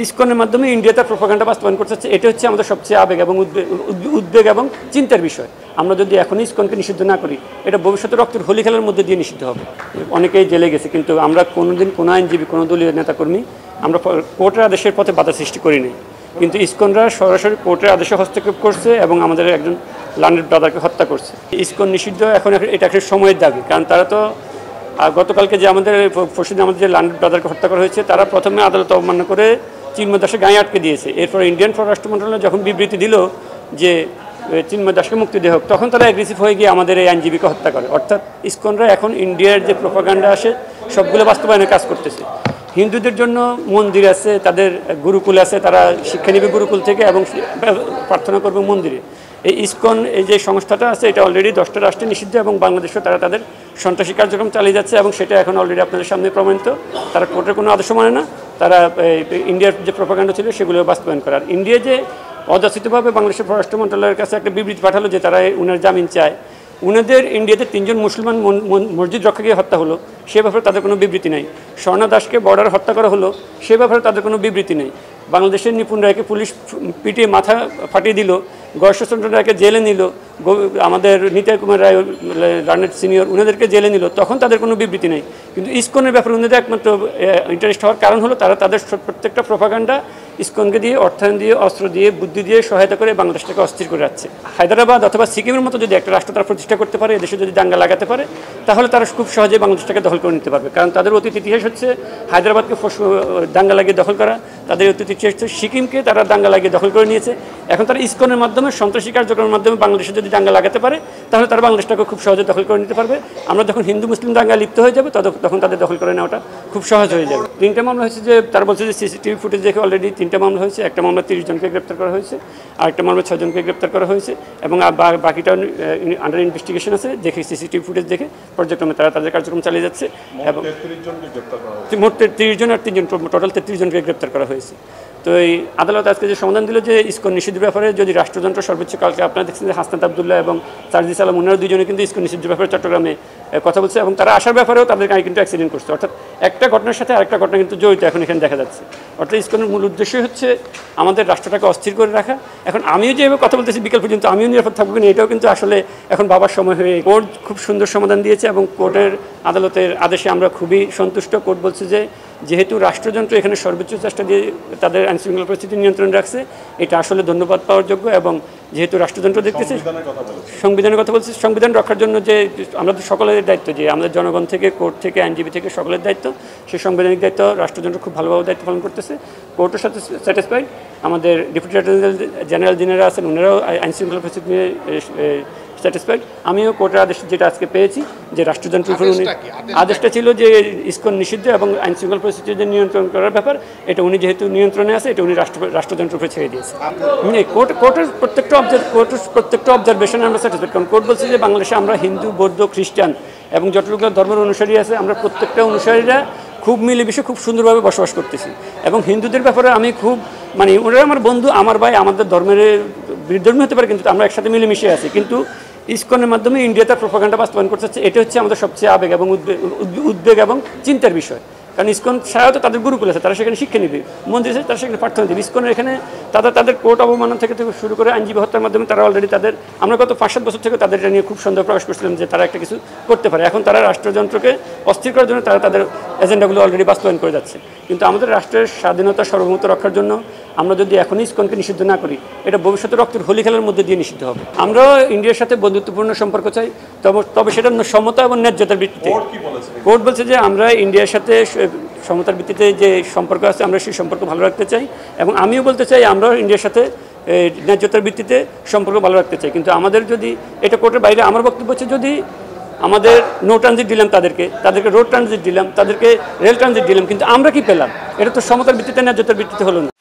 ইসকনের মাধ্যমে ইন্ডিয়া তার প্রোপাগান্ডা বাস্তবায়ন করতে চাচ্ছে। এটা হচ্ছে আমাদের সবচেয়ে আবেগ এবং উদ্বেগ এবং চিন্তার বিষয়। আমরা যদি এখন ইসকনকে নিষিদ্ধ না করি, এটা ভবিষ্যতে রক্তের হোলি খেলার মধ্যে দিয়ে নিষিদ্ধ হবে। অনেকেই জেলে গেছে, কিন্তু আমরা কোনোদিন কোনো আইনজীবী, কোনো দলীয় নেতাকর্মী আমরা কোর্টের আদেশের পথে বাধা সৃষ্টি করিনি। কিন্তু ইসকনরা সরাসরি কোর্টের আদেশে হস্তক্ষেপ করছে এবং আমাদের একজন লার্নেড ব্রাদারকে হত্যা করছে। ইসকন নিষিদ্ধ এখন এটা একটা সময়ের দাবি, কারণ তারা তো গতকালকে যে আমাদের যে লার্নেড ব্রাদারকে হত্যা করা হয়েছে, তারা প্রথমে আদালত অবমাননা করে চিন্ময় দাসের গায়ে আটকে দিয়েছে। এরপর ইন্ডিয়ান পররাষ্ট্র মন্ত্রণালয় যখন বিবৃতি দিল যে চিন্ময় দাসকে মুক্তি দেওয়া হোক, তখন তারা অ্যাগ্রেসিভ হয়ে গিয়ে আমাদের এই আইনজীবীকে হত্যা করে। অর্থাৎ ইসকনরা এখন ইন্ডিয়ার যে প্রোপাগান্ডা আসে সবগুলো বাস্তবায়নের কাজ করতেছে। হিন্দুদের জন্য মন্দির আছে, তাদের গুরুকুল আছে, তারা শিক্ষা নেবে গুরুকুল থেকে এবং প্রার্থনা করবে মন্দিরে। এই ইসকন এই যে সংস্থাটা আছে, এটা অলরেডি 10টা রাষ্ট্রে নিষিদ্ধ এবং বাংলাদেশেও তারা তাদের সন্ত্রাসী কার্যক্রম চালিয়ে যাচ্ছে এবং সেটা এখন অলরেডি আপনাদের সামনে প্রমাণিত। তারা কোর্টের কোনো আদেশ মানে না, তারা ইন্ডিয়ার যে প্রোপাগান্ডা ছিল সেগুলো বাস্তবায়ন করে। আর ইন্ডিয়া যে অযাচিতভাবে বাংলাদেশের পররাষ্ট্র মন্ত্রণালয়ের কাছে একটা বিবৃতি পাঠালো যে তারা উনার জামিন চায়, উনাদের ইন্ডিয়াতে 3জন মুসলমান মসজিদ রক্ষাকে হত্যা হলো, সে ব্যাপারে তাদের কোনো বিবৃতি নেই। স্বর্ণা দাসকে বর্ডার হত্যা করা হলো, সে ব্যাপারে তাদের কোনো বিবৃতি নেই। বাংলাদেশের নিপুণ রায়কে পুলিশ পিটিয়ে মাথা ফাটিয়ে দিল, গয়েশ্বরচন্দ্র রায়কে জেলে নিল, আমাদের নিতাই কুমার রায় লার্নেড সিনিয়র উনাদেরকে জেলে নিল, তখন তাদের কোনো বিবৃতি নেই। কিন্তু ইসকনের ব্যাপারে উনাদের একমাত্র ইন্টারেস্ট হওয়ার কারণ হলো তারা তাদের প্রত্যেকটা প্রোপাগান্ডা ইসকনকে দিয়ে, অর্থায়ন দিয়ে, অস্ত্র দিয়ে, বুদ্ধি দিয়ে সহায়তা করে বাংলাদেশটাকে অস্থির করে যাচ্ছে। হায়দ্রাবাদ অথবা সিকিমের মতো যদি একটা রাষ্ট্র তারা প্রতিষ্ঠা করতে পারে, এদেশে যদি দাঙ্গা লাগাতে পারে, তাহলে তারা খুব সহজে বাংলাদেশটাকে দখল করে নিতে পারবে। কারণ তাদের অতীত ইতিহাস হচ্ছে হায়দ্রাবাদকে দাঙ্গা লাগিয়ে দখল করা, তাদের অতীত ইতিহাস হচ্ছে সিকিমকে তারা দাঙ্গা লাগিয়ে দখল করে নিয়েছে। এখন তারা ইসকনের মাধ্যমে, সন্ত্রাসী কার্যক্রমের মাধ্যমে বাংলাদেশে যদি দাঙ্গা লাগাতে পারে, তাহলে তারা বাংলাদেশটাকে খুব সহজে দখল করে নিতে পারবে। আমরা যখন হিন্দু মুসলিম দাঙ্গা লিপ্ত হয়ে যাবে, তখন তাদের দখল করে নেওয়াটা খুব সহজ হয়ে যাবে। 3টা মামলা হয়েছে, যে তারা বলছে যে সিসিটিভি ফুটেজ দেখে অলরেডি 3টা মামলা হয়েছে। একটা মামলা 30 জনকে গ্রেপ্তার করা হয়েছে, আরেকটা মামলা 6 জনকে গ্রেপ্তার করা হয়েছে এবং বাকিটা আন্ডার ইনভেস্টিগেশন আছে। দেখে সিসিটিভি ফুটেজ দেখে পর্যায়ক্রমে তারা তাদের কার্যক্রম চালিয়ে যাচ্ছে এবং মোট 30 জন আর 3 জন, টোটাল 33 জনকে গ্রেপ্তার করা হয়েছে। তো এই আদালত আজকে যে সমাধান দিল যে ইসকন নিষিদ্ধের ব্যাপারে যদি রাষ্ট্রযন্ত্র সর্বোচ্চ, কালকে আপনারা দেখছেন যে হাসনাত আবদুল্লাহ এবং সার্জিস আলম, ওনারা দুজনে কিন্তু ইসকন নিষিদ্ধের ব্যাপারে চট্টগ্রামে কথা বলছে এবং তারা আসার ব্যাপারেও তাদের গাড়ি কিন্তু অ্যাক্সিডেন্ট করছে। অর্থাৎ একটা ঘটনার সাথে আরেকটা ঘটনা কিন্তু জড়িত এখন এখানে দেখা যাচ্ছে। অর্থাৎ ইসকনের মূল উদ্দেশ্যই হচ্ছে আমাদের রাষ্ট্রটাকে অস্থির করে রাখা। এখন আমিও যেভাবে কথা বলতেছি বিকেল পর্যন্ত আমিও নিরাপদ থাকবো কিনা, এটাও কিন্তু আসলে এখন বাবার সময় হয়ে। কোর্ট খুব সুন্দর সমাধান দিয়েছে এবং কোর্টের আদালতের আদেশে আমরা খুবই সন্তুষ্ট। কোর্ট বলছে যে যেহেতু রাষ্ট্রযন্ত্র এখানে সর্বোচ্চ চেষ্টা দিয়ে তাদের আইনশৃঙ্খলা পরিস্থিতি নিয়ন্ত্রণে রাখছে, এটা আসলে ধন্যবাদ পাওয়ার যোগ্য। এবং যেহেতু রাষ্ট্রযন্ত্র দেখতেছে, সংবিধানের কথা বলছে, সংবিধান রক্ষার জন্য যে আমাদের সকলের দায়িত্ব, যে আমাদের জনগণ থেকে, কোর্ট থেকে, আইনজীবী থেকে সকলের দায়িত্ব, সেই সাংবিধানিক দায়িত্ব রাষ্ট্রযন্ত্র খুব ভালোভাবে দায়িত্ব পালন করতেছে। কোর্টের সাথে স্যাটিসফাইড। আমাদের ডেপুটি অ্যাটর্নি জেনারেল যিনারা আছেন ওনারাও আইনশৃঙ্খলা পরিস্থিতি নিয়ে স্যাটিসফাইড। আমিও কোর্টের আদেশ যেটা আজকে পেয়েছি যে রাষ্ট্রযন্ত্রের উপর উনি আদেশটা ছিল যে ইসকন নিষিদ্ধ এবং আইনশৃঙ্খলা পরিস্থিতি নিয়ন্ত্রণ করার ব্যাপার, এটা উনি যেহেতু নিয়ন্ত্রণে আছে, এটা উনি রাষ্ট্রযন্ত্রের উপরে ছেড়ে দিয়েছে। কোর্টের প্রত্যেকটা অবজারভেশনে আমরা স্যাটিসফাইড। কারণ কোর্ট বলছে যে বাংলাদেশে আমরা হিন্দু, বৌদ্ধ, খ্রিস্টান এবং যতটুকু ধর্মের অনুসারী আছে, আমরা প্রত্যেকটা অনুসারীরা খুব মিলেমিশে খুব সুন্দরভাবে বসবাস করতেছি। এবং হিন্দুদের ব্যাপারে আমি খুব ওনারা আমার বন্ধু, আমার ভাই, আমাদের ধর্মের বিরোধী হতে পারে, কিন্তু আমরা একসাথে মিলেমিশে আছি। কিন্তু ইসকনের মাধ্যমে ইন্ডিয়া তার প্রোপাগান্ডা বাস্তবায়ন করতে চাচ্ছে। এটা হচ্ছে আমাদের সবচেয়ে আবেগ এবং উদ্বেগ এবং চিন্তার বিষয়। কারণ ইসকন ছাড়াও তো তাদের গুরুকুল আছে, তারা সেখানে শিক্ষা নেবে, মন্দির আছে, তারা সেখানে প্রার্থনা দেবে। ইসকনের এখানে তাদের কোর্ট অবমাননা থেকে শুরু করে আইনজীবী হত্যার মাধ্যমে তারা অলরেডি আমরা গত 5-7 বছর থেকে তাদের নিয়ে খুব সন্দেহ প্রকাশ করছিলাম যে তারা একটা কিছু করতে পারে। এখন তারা রাষ্ট্রযন্ত্রকে অস্থির করার জন্য তারা তাদের এজেন্ডাগুলো অলরেডি বাস্তবায়ন করে যাচ্ছে। কিন্তু আমাদের রাষ্ট্রের স্বাধীনতা, সার্বভৌমত্ব রক্ষার জন্য আমরা যদি এখন ইসকনকে নিষিদ্ধ না করি, এটা ভবিষ্যতে রক্তের হোলি খেলার মধ্যে দিয়ে নিষিদ্ধ হবে। আমরা ইন্ডিয়ার সাথে বন্ধুত্বপূর্ণ সম্পর্ক চাই, তবে সেটা সমতা এবং ন্যায্যতার ভিত্তিতে। কোর্ট বলছে যে আমরা ইন্ডিয়ার সাথে সমতার ভিত্তিতে যে সম্পর্ক আছে, আমরা সেই সম্পর্ক ভালো রাখতে চাই। এবং আমিও বলতে চাই আমরাও ইন্ডিয়ার সাথে ন্যায্যতার ভিত্তিতে সম্পর্ক ভালো রাখতে চাই। কিন্তু আমাদের যদি এটা কোর্টের বাইরে, আমার বক্তব্য হচ্ছে যদি আমাদের নো ট্রানজিট দিলাম, তাদেরকে রোড ট্রানজিট দিলাম, তাদেরকে রেল ট্রানজিট দিলাম, কিন্তু আমরা কি পেলাম? এটা তো সমতার ভিত্তিতে, ন্যায্যতার ভিত্তিতে হলো না।